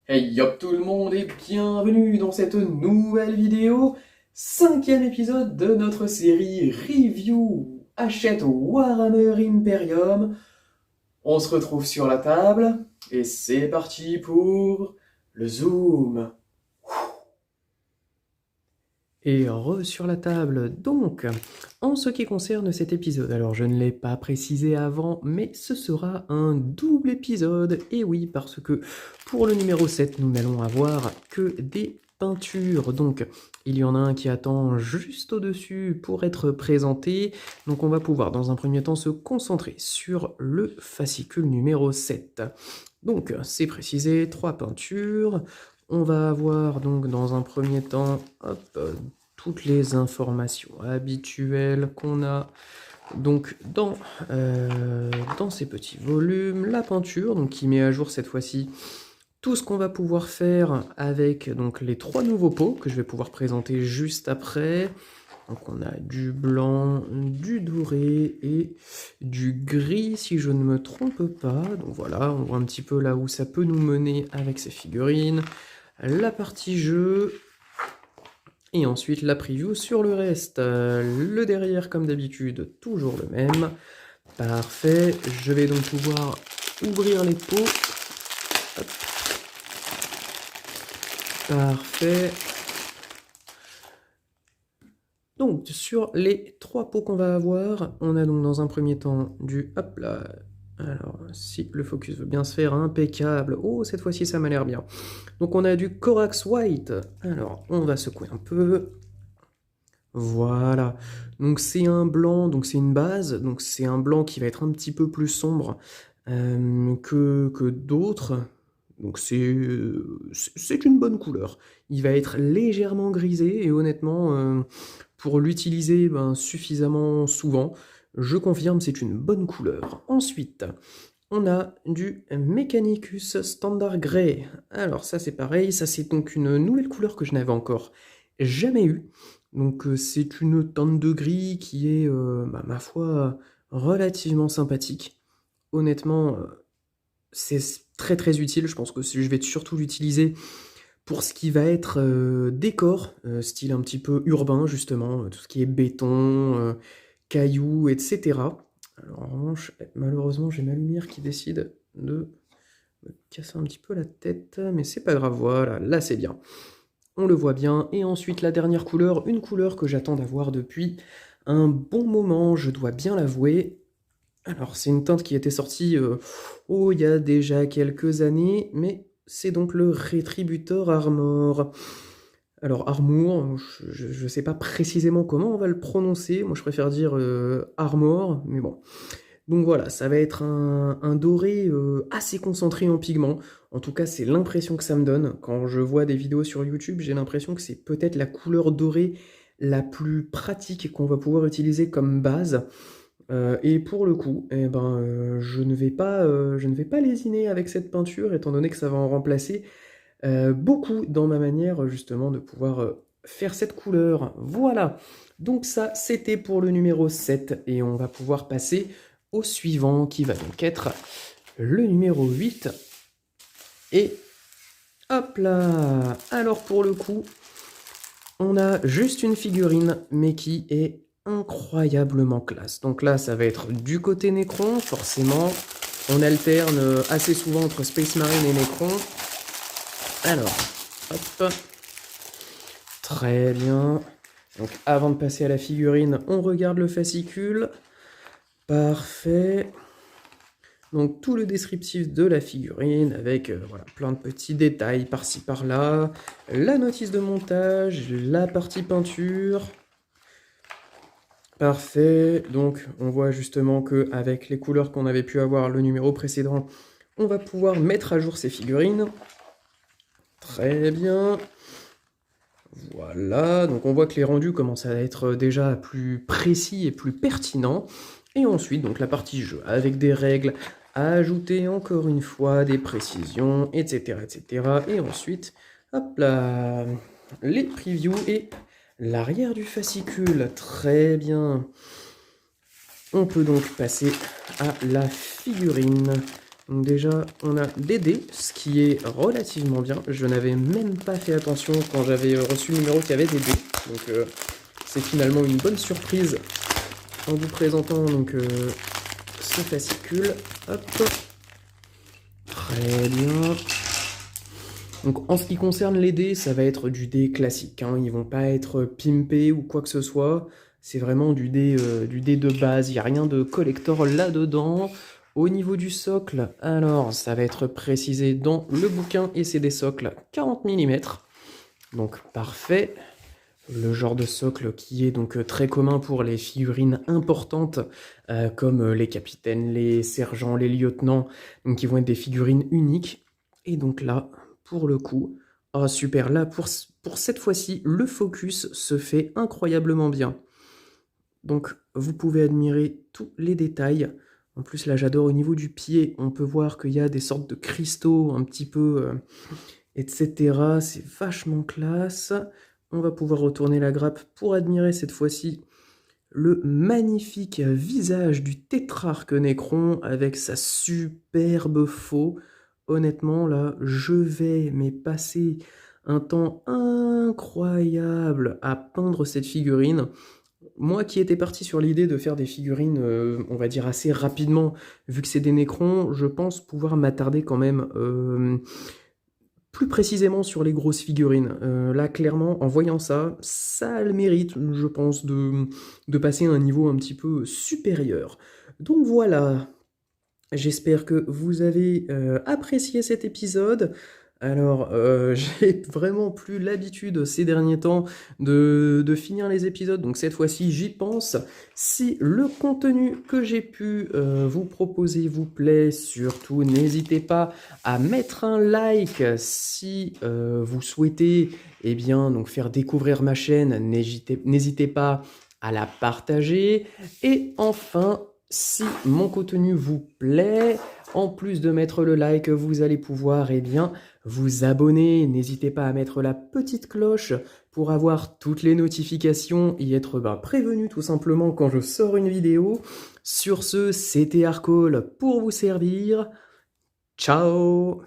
Hey hop tout le monde et bienvenue dans cette nouvelle vidéo, cinquième épisode de notre série Review Achète Warhammer Imperium. On se retrouve sur la table et c'est parti pour le zoom. Et sur la table, donc, en ce qui concerne cet épisode, alors je ne l'ai pas précisé avant, mais ce sera un double épisode, et oui, parce que pour le numéro 7, nous n'allons avoir que des peintures, donc il y en a un qui attend juste au-dessus pour être présenté, donc on va pouvoir dans un premier temps se concentrer sur le fascicule numéro 7. Donc, c'est précisé, 3 peintures. On va avoir donc dans un premier temps, hop, toutes les informations habituelles qu'on a donc dans ces petits volumes, la peinture donc qui met à jour cette fois-ci tout ce qu'on va pouvoir faire avec donc les 3 nouveaux pots que je vais pouvoir présenter juste après. Donc on a du blanc, du doré et du gris si je ne me trompe pas. Donc voilà, on voit un petit peu là où ça peut nous mener avec ces figurines. La partie jeu. Et ensuite la preview sur le reste. Le derrière comme d'habitude, toujours le même. Parfait, je vais donc pouvoir ouvrir les pots. Hop. Parfait. Donc sur les 3 pots qu'on va avoir, on a donc dans un premier temps du... Hop là. Alors si le focus veut bien se faire, impeccable. Oh, cette fois-ci ça m'a l'air bien. Donc on a du Corax White. Alors on va secouer un peu. Voilà, donc c'est un blanc, donc c'est une base, donc c'est un blanc qui va être un petit peu plus sombre que d'autres, donc c'est une bonne couleur. Il va être légèrement grisé et honnêtement, pour l'utiliser suffisamment souvent, je confirme c'est une bonne couleur. Ensuite, on a du Mechanicus Standard Grey. Alors ça c'est pareil, ça c'est donc une nouvelle couleur que je n'avais encore jamais eue. Donc c'est une teinte de gris qui est, ma foi, relativement sympathique. Honnêtement, c'est très très utile. Je pense que je vais surtout l'utiliser pour ce qui va être décor, style un petit peu urbain justement, tout ce qui est béton, cailloux, etc. Alors en revanche, malheureusement, j'ai ma lumière qui décide de me casser un petit peu la tête, mais c'est pas grave, voilà, là c'est bien. On le voit bien. Et ensuite, la dernière couleur, une couleur que j'attends d'avoir depuis un bon moment, je dois bien l'avouer. Alors, c'est une teinte qui était sortie il y a déjà quelques années, mais c'est donc le Rétributor Armor. Alors, Armour, je ne sais pas précisément comment on va le prononcer. Moi, je préfère dire Armor, mais bon. Donc voilà, ça va être un doré assez concentré en pigments. En tout cas, c'est l'impression que ça me donne. Quand je vois des vidéos sur YouTube, j'ai l'impression que c'est peut-être la couleur dorée la plus pratique qu'on va pouvoir utiliser comme base. Et pour le coup, je ne vais pas lésiner avec cette peinture, étant donné que ça va en remplacer beaucoup dans ma manière justement de pouvoir faire cette couleur. Voilà, donc ça c'était pour le numéro 7 et on va pouvoir passer au suivant qui va donc être le numéro 8. Et hop là. Alors pour le coup, on a juste une figurine mais qui est incroyablement classe. Donc là ça va être du côté Necron, forcément. On alterne assez souvent entre Space Marine et Necron. Alors, hop. Très bien. Donc avant de passer à la figurine, on regarde le fascicule. Parfait. Donc tout le descriptif de la figurine avec voilà, plein de petits détails par-ci par-là. La notice de montage, la partie peinture. Parfait. Donc on voit justement qu'avec les couleurs qu'on avait pu avoir le numéro précédent, on va pouvoir mettre à jour ces figurines. Très bien. Voilà, donc on voit que les rendus commencent à être déjà plus précis et plus pertinents. Et ensuite, donc la partie jeu, avec des règles à ajouter encore une fois, des précisions, etc. etc. Et ensuite, hop là, les previews et l'arrière du fascicule. Très bien. On peut donc passer à la figurine Donc déjà, on a des dés, ce qui est relativement bien. Je n'avais même pas fait attention quand j'avais reçu le numéro qu'il y avait des dés. Donc c'est finalement une bonne surprise en vous présentant donc, ce fascicule. Hop. Très bien. Donc en ce qui concerne les dés, ça va être du dé classique, hein. Ils vont pas être pimpés ou quoi que ce soit. C'est vraiment du dé de base, il n'y a rien de collector là-dedans. Au niveau du socle, alors ça va être précisé dans le bouquin et c'est des socles 40 mm. Donc parfait. Le genre de socle qui est donc très commun pour les figurines importantes comme les capitaines, les sergents, les lieutenants, donc qui vont être des figurines uniques. Et donc là, pour le coup, oh super, là pour cette fois-ci, le focus se fait incroyablement bien. Donc vous pouvez admirer tous les détails. En plus là j'adore au niveau du pied, on peut voir qu'il y a des sortes de cristaux un petit peu, etc. C'est vachement classe. On va pouvoir retourner la grappe pour admirer cette fois-ci le magnifique visage du tétrarque Nécron avec sa superbe faux. Honnêtement, là, je vais passer un temps incroyable à peindre cette figurine. Moi qui étais parti sur l'idée de faire des figurines, on va dire assez rapidement, vu que c'est des Nécrons, je pense pouvoir m'attarder quand même plus précisément sur les grosses figurines. Là, clairement, en voyant ça, ça a le mérite, je pense, de passer à un niveau un petit peu supérieur. Donc voilà, j'espère que vous avez apprécié cet épisode. Alors, j'ai vraiment plus l'habitude ces derniers temps de finir les épisodes, donc cette fois-ci j'y pense. Si le contenu que j'ai pu vous proposer vous plaît, surtout n'hésitez pas à mettre un like si vous souhaitez eh bien, donc faire découvrir ma chaîne, n'hésitez pas à la partager. Et enfin, si mon contenu vous plaît, en plus de mettre le like, vous allez pouvoir eh bien, vous abonner. N'hésitez pas à mettre la petite cloche pour avoir toutes les notifications et être prévenu tout simplement quand je sors une vidéo. Sur ce, c'était Arcole pour vous servir. Ciao!